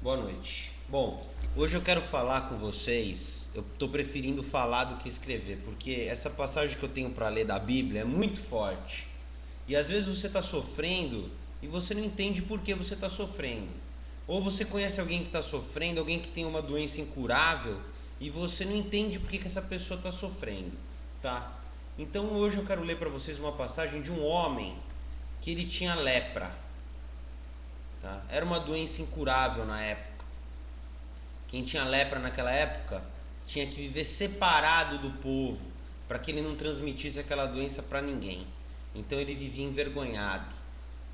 Boa noite. Bom, hoje eu quero falar com vocês. Eu estou preferindo falar do que escrever, porque essa passagem que eu tenho para ler da Bíblia é muito forte. E às vezes você está sofrendo e você não entende por que você está sofrendo. Ou você conhece alguém que está sofrendo, alguém que tem uma doença incurável, e você não entende por que essa pessoa está sofrendo, tá? Então hoje eu quero ler para vocês uma passagem de um homem que ele tinha lepra, tá? Era uma doença incurável na época. Quem tinha lepra naquela época tinha que viver separado do povo para que ele não transmitisse aquela doença para ninguém. Então ele vivia envergonhado,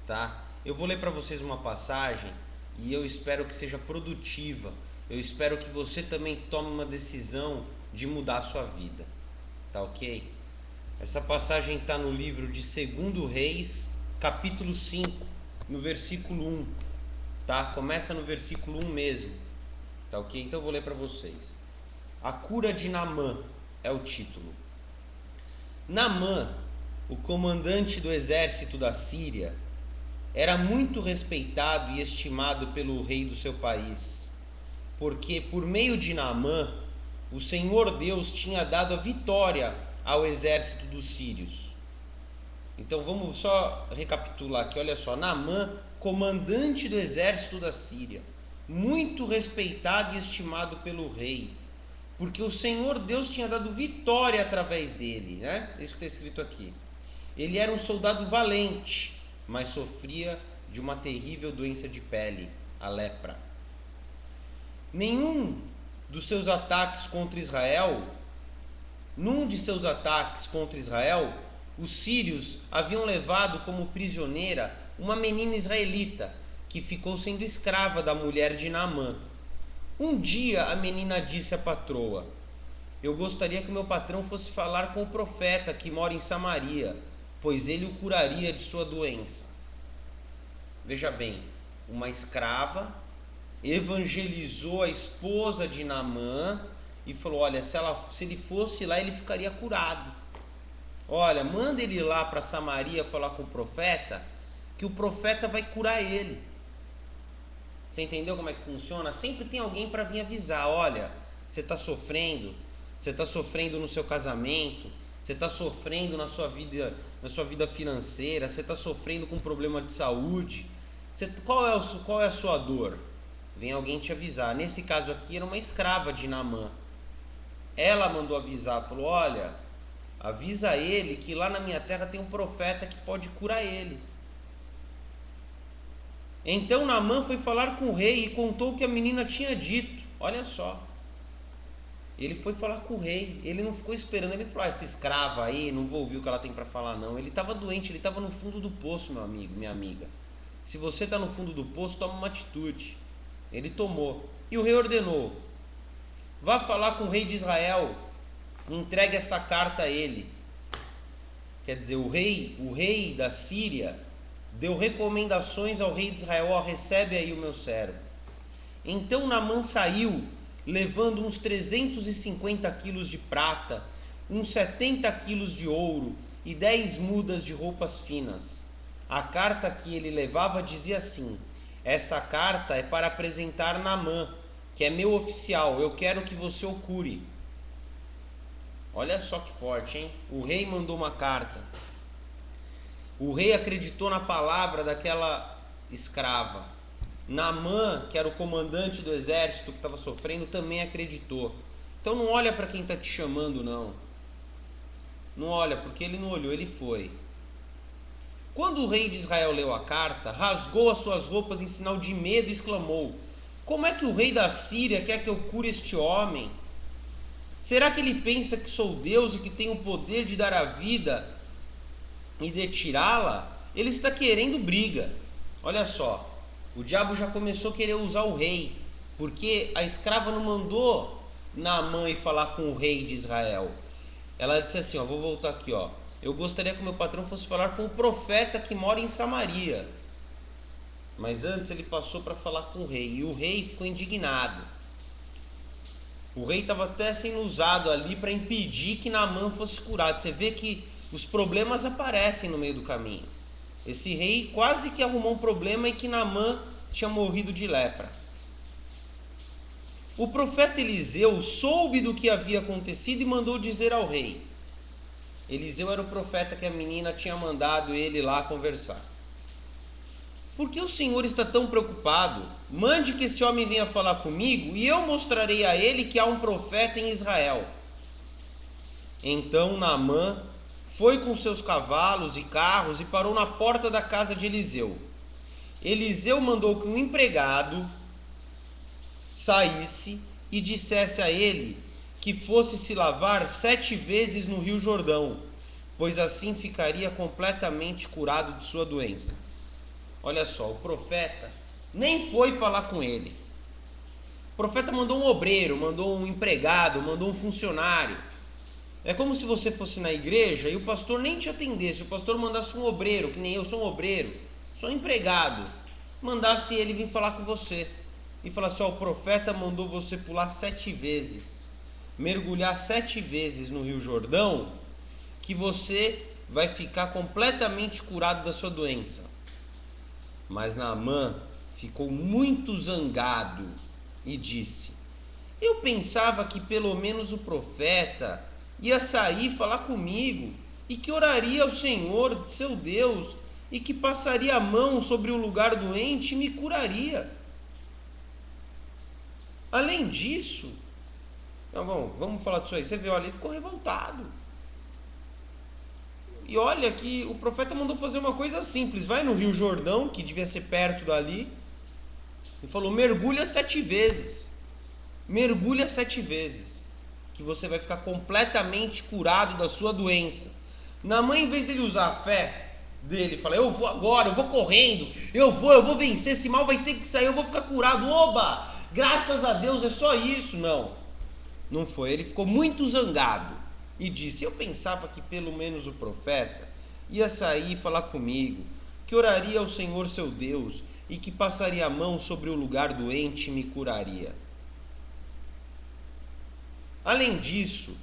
tá? Eu vou ler para vocês uma passagem e eu espero que seja produtiva. Eu espero que você também tome uma decisão de mudar a sua vida, tá ok? Essa passagem está no livro de 2 Reis, capítulo 5, no versículo 1, tá? Começa no versículo 1 mesmo, tá ok? Então eu vou ler para vocês. A cura de Naamã é o título. Naamã, o comandante do exército da Síria, era muito respeitado e estimado pelo rei do seu país, porque por meio de Naamã, o Senhor Deus tinha dado a vitória ao exército dos sírios. Então vamos só recapitular aqui, olha só. Naamã, comandante do exército da Síria, muito respeitado e estimado pelo rei, porque o Senhor Deus tinha dado vitória através dele, né? Isso que está escrito aqui. Ele era um soldado valente, mas sofria de uma terrível doença de pele, a lepra. Nenhum de seus ataques contra Israel, os sírios haviam levado como prisioneira uma menina israelita que ficou sendo escrava da mulher de Naamã. Um dia a menina disse à patroa: eu gostaria que meu patrão fosse falar com o profeta que mora em Samaria, pois ele o curaria de sua doença. Veja bem, uma escrava evangelizou a esposa de Naamã e falou: olha, se ele fosse lá, ele ficaria curado. Olha, manda ele lá para Samaria falar com o profeta, que o profeta vai curar ele. Você entendeu como é que funciona? Sempre tem alguém para vir avisar: olha, você está sofrendo no seu casamento, você está sofrendo na sua vida financeira, você está sofrendo com problema de saúde. Qual é a sua dor? Vem alguém te avisar. Nesse caso aqui era uma escrava de Naamã. Ela mandou avisar, falou: olha, avisa ele que lá na minha terra tem um profeta que pode curar ele. Então Naamã foi falar com o rei e contou o que a menina tinha dito. Olha só. Ele foi falar com o rei. Ele não ficou esperando. Ele falou: essa escrava aí, não vou ouvir o que ela tem para falar não. Ele estava doente, ele estava no fundo do poço, meu amigo, minha amiga. Se você está no fundo do poço, toma uma atitude. Ele tomou. E o rei ordenou: vá falar com o rei de Israel, entregue esta carta a ele. Quer dizer, o rei da Síria deu recomendações ao rei de Israel: ó, recebe aí o meu servo. Então Naamã saiu, levando uns 350 quilos de prata, uns 70 quilos de ouro e 10 mudas de roupas finas. A carta que ele levava dizia assim: esta carta é para apresentar Naamã, que é meu oficial, eu quero que você o cure. Olha só que forte, hein? O rei mandou uma carta. O rei acreditou na palavra daquela escrava. Naamã, que era o comandante do exército que estava sofrendo, também acreditou. Então não olha para quem está te chamando, não. Não olha, porque ele não olhou, ele foi. Quando o rei de Israel leu a carta, rasgou as suas roupas em sinal de medo e exclamou: como é que o rei da Síria quer que eu cure este homem? Será que ele pensa que sou Deus e que tenho o poder de dar a vida e de tirá-la? Ele está querendo briga. Olha só, o diabo já começou a querer usar o rei, porque a escrava não mandou Naamã ir falar com o rei de Israel. Ela disse assim, ó, vou voltar aqui, ó: eu gostaria que meu patrão fosse falar com o profeta que mora em Samaria. Mas antes ele passou para falar com o rei, e o rei ficou indignado. O rei estava até sendo usado ali para impedir que Naamã fosse curado. Você vê que os problemas aparecem no meio do caminho. Esse rei quase que arrumou um problema e que Naamã tinha morrido de lepra. O profeta Eliseu soube do que havia acontecido e mandou dizer ao rei. Eliseu era o profeta que a menina tinha mandado ele lá conversar. Por que o Senhor está tão preocupado? Mande que esse homem venha falar comigo e eu mostrarei a ele que há um profeta em Israel. Então Naamã foi com seus cavalos e carros e parou na porta da casa de Eliseu. Eliseu mandou que um empregado saísse e dissesse a ele que fosse se lavar 7 vezes no rio Jordão, pois assim ficaria completamente curado de sua doença. Olha só, o profeta nem foi falar com ele. O profeta mandou um obreiro, mandou um empregado, mandou um funcionário. É como se você fosse na igreja e o pastor nem te atendesse. O pastor mandasse um obreiro, que nem eu sou um obreiro, sou um empregado, mandasse ele vir falar com você e falasse: ó, o profeta mandou você pular 7 vezes, mergulhar 7 vezes no rio Jordão, que você vai ficar completamente curado da sua doença. Mas Naamã ficou muito zangado e disse: eu pensava que pelo menos o profeta ia sair falar comigo e que oraria ao Senhor, seu Deus, e que passaria a mão sobre o lugar doente e me curaria. Além disso, bom, vamos falar disso aí. Você vê, olha, ele ficou revoltado. E olha que o profeta mandou fazer uma coisa simples. Vai no rio Jordão, que devia ser perto dali, e falou: mergulha 7 vezes. Mergulha 7 vezes, que você vai ficar completamente curado da sua doença. Naamã, em vez dele usar a fé dele, fala: eu vou agora, eu vou correndo, eu vou vencer, esse mal vai ter que sair, eu vou ficar curado, oba, graças a Deus, é só isso. Não foi, ele ficou muito zangado e disse: eu pensava que pelo menos o profeta ia sair e falar comigo, que oraria ao Senhor seu Deus e que passaria a mão sobre o lugar doente e me curaria. Além disso,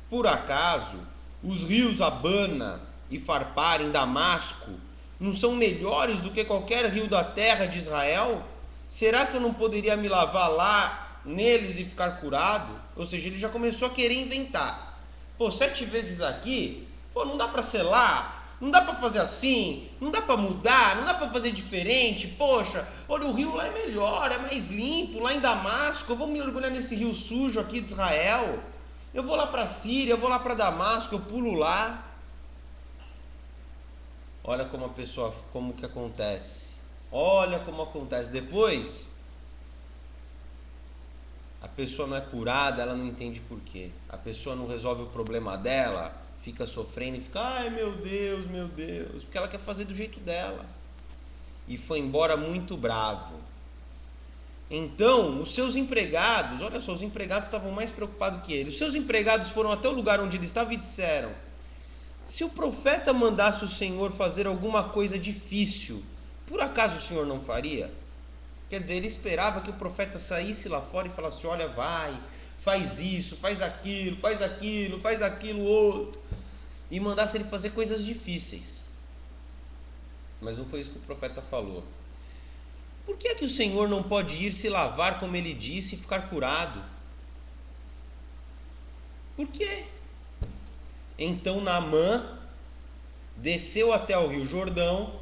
por acaso, os rios Abana e Farpar em Damasco não são melhores do que qualquer rio da terra de Israel? Será que eu não poderia me lavar lá neles e ficar curado? Ou seja, ele já começou a querer inventar. 7 vezes aqui, não dá para ser lá, não dá para fazer assim, não dá para mudar, não dá para fazer diferente. Poxa, olha, o rio lá é melhor, é mais limpo, lá em Damasco, eu vou me mergulhar nesse rio sujo aqui de Israel. Eu vou lá para a Síria, eu vou lá para Damasco, eu pulo lá. Olha como a pessoa, como que acontece. Olha como acontece. Depois, a pessoa não é curada, ela não entende por quê. A pessoa não resolve o problema dela, fica sofrendo e fica: ai meu Deus, porque ela quer fazer do jeito dela. E foi embora muito bravo. Então, os seus empregados, olha só, os empregados estavam mais preocupados que ele. Os seus empregados foram até o lugar onde ele estava e disseram: se o profeta mandasse o Senhor fazer alguma coisa difícil, por acaso o Senhor não faria? Quer dizer, ele esperava que o profeta saísse lá fora e falasse: olha, vai, faz isso, faz aquilo, outro. E mandasse ele fazer coisas difíceis. Mas não foi isso que o profeta falou. Por que é que o Senhor não pode ir se lavar, como ele disse, e ficar curado? Por quê? Então Naamã desceu até o rio Jordão,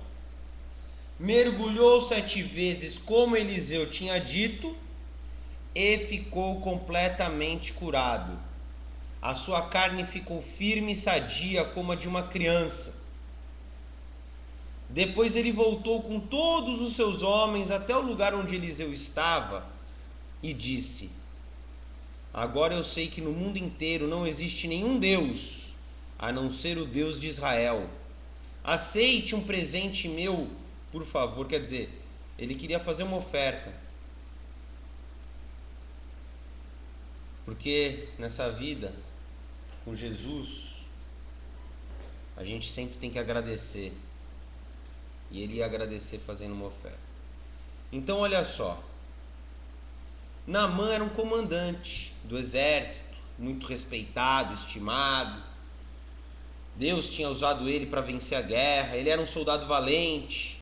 mergulhou 7 vezes, como Eliseu tinha dito, e ficou completamente curado. A sua carne ficou firme e sadia, como a de uma criança. Depois ele voltou com todos os seus homens até o lugar onde Eliseu estava e disse: agora eu sei que no mundo inteiro não existe nenhum Deus a não ser o Deus de Israel. Aceite um presente meu, por favor. Quer dizer, ele queria fazer uma oferta, porque nessa vida com Jesus a gente sempre tem que agradecer. E ele ia agradecer fazendo uma oferta. Então olha só, Naamã era um comandante do exército, muito respeitado, estimado. Deus tinha usado ele para vencer a guerra, ele era um soldado valente.